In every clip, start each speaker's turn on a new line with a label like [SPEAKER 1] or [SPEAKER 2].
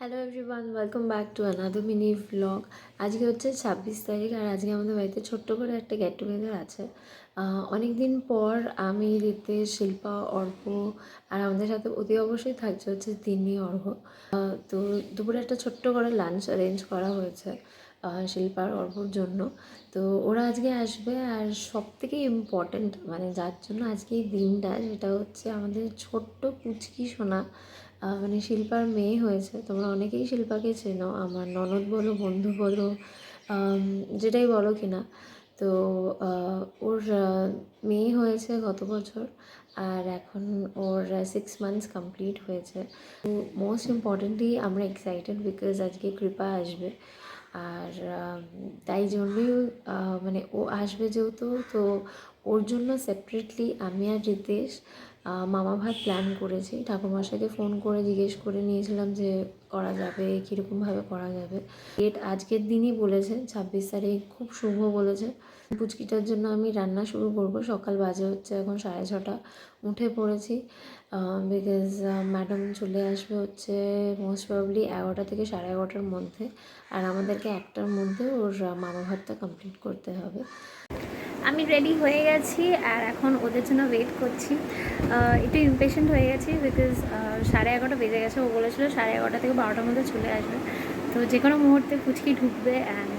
[SPEAKER 1] Hello everyone, welcome back to another mini vlog. আজকে হচ্ছে 26 তারিখ, আর আজকে আমাদের বাড়িতে ছোট্ট করে একটা গেট টুগেদার আছে। অনেক দিন পর আমি, রিতেশ, শিল্পা, অর্ক আর আমাদের সাথে অতি অবশ্যই থাকছে হচ্ছে তিন্নি, অর্ঘ্য। তো দুপুরে একটা ছোট্ট করে লাঞ্চ অ্যারেঞ্জ করা হয়েছে শিল্পার অর্ঘ্যর জন্য। তো ওরা আজকে আসবে, আর সব থেকে ইম্পর্ট্যান্ট মানে যার জন্য আজকে এই দিনটা, সেটা হচ্ছে আমাদের ছোট্ট পুচকি সোনা, মানে শিল্পার মেয়ে হয়েছে। তোমরা অনেকেই শিল্পাকে চেনো, আমার ননদ বলো, বন্ধু বলো, যেটাই বলো কি না। তো ওর মেয়ে হয়েছে গত বছর, আর এখন ওর 6 মান্থস কমপ্লিট হয়েছে। তো মোস্ট ইম্পর্টেন্টলি আমরা এক্সাইটেড বিকজ আজকে কৃপা আসবে। আর তাই জন্যই মানে ও আসবে যেহেতু, তো ওর জন্য সেপারেটলি আমি আর রিতেশ মামা ভাত প্ল্যান করেছি। ঠাকুরমশাইকে ফোন করে জিজ্ঞেস করে নিয়েছিলাম যে করা যাবে, কীরকমভাবে করা যাবে। ডেট আজকের দিনই বলেছে, 26 তারিখ, খুব শুভ বলেছে। পুচকিটার জন্য আমি রান্না শুরু করব। সকাল বাজে হচ্ছে এখন 6:30। উঠে পড়েছি বিকজ ম্যাডাম চলে আসবে হচ্ছে মোস্ট প্রবাবলি 11টা থেকে 11:30-র মধ্যে, আর আমাদেরকে 1টার মধ্যে ওর মামা ভাতটা কমপ্লিট করতে হবে।
[SPEAKER 2] আমি রেডি হয়ে গেছি আর এখন ওদের জন্য ওয়েট করছি। একটু ইমপেশেন্ট হয়ে গেছি বিকজ 11:30 বেজে গেছে। ও বলেছিল 11:30 থেকে 12টার মধ্যে চলে আসবে, তো যে কোনো মুহূর্তে পুচকি ঢুকবে। অ্যান্ড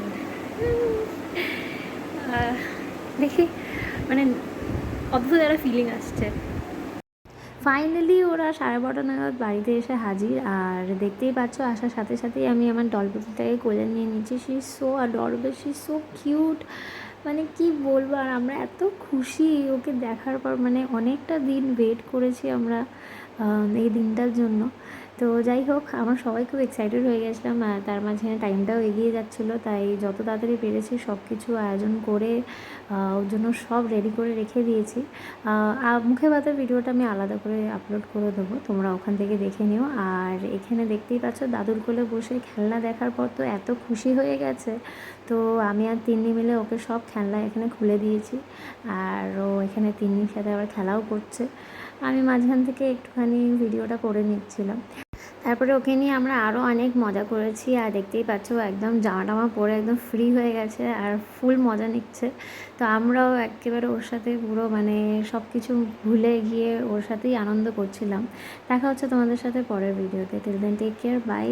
[SPEAKER 2] দেখি, মানে অদ্ভুত একটা ফিলিং আসছে। ফাইনালি ওরা 12:30 নাগাদ বাড়িতে এসে হাজির, আর দেখতেই পাচ্ছ আসার সাথে সাথেই আমি আমার ডলপুতুলটাকে কোলে নিয়ে নিচ্ছি। She is so adorable, she is so cute, মানে কি বলবো। আর আমরা এত খুশি ওকে দেখার পর, মানে অনেকটা দিন ওয়েট করেছি আমরা এই দিনটার জন্য। তো যাই হোক, আমরা সবাই খুব এক্সাইটেড হয়ে গেছিলাম, আর তার মাঝখানে টাইমটাও এগিয়ে যাচ্ছিলো, তাই যত তাড়াতাড়ি পেরেছি সব কিছু আয়োজন করে ওর জন্য সব রেডি করে রেখে দিয়েছি। মুখে ভাতের ভিডিওটা আমি আলাদা করে আপলোড করে দেবো, তোমরা ওখান থেকে দেখে নিও। আর এখানে দেখতেই পাচ্ছ দাদুর কোলে বসে খেলনা দেখার পর তো এত খুশি হয়ে গেছে। তো আমি আর তিন্নি মিলে ওকে সব খেলনা এখানে খুলে দিয়েছি, আর ও এখানে তিন্নির সাথে আবার খেলাও করছে। আমি মাঝখান থেকে একটুখানি ভিডিওটা করে নিচ্ছিলাম। তারপরে ওকে নিয়ে আমরা আরও অনেক মজা করেছি, আর দেখতেই পাচ্ছ একদম জামা টামা পরে একদম ফ্রি হয়ে গেছে আর ফুল মজা নিচ্ছে। তো আমরাও একেবারে ওর সাথে পুরো মানে সব কিছু ভুলে গিয়ে ওর সাথেই আনন্দ করছিলাম। দেখা হচ্ছে তোমাদের সাথে পরের ভিডিওতে। Till then take care, by.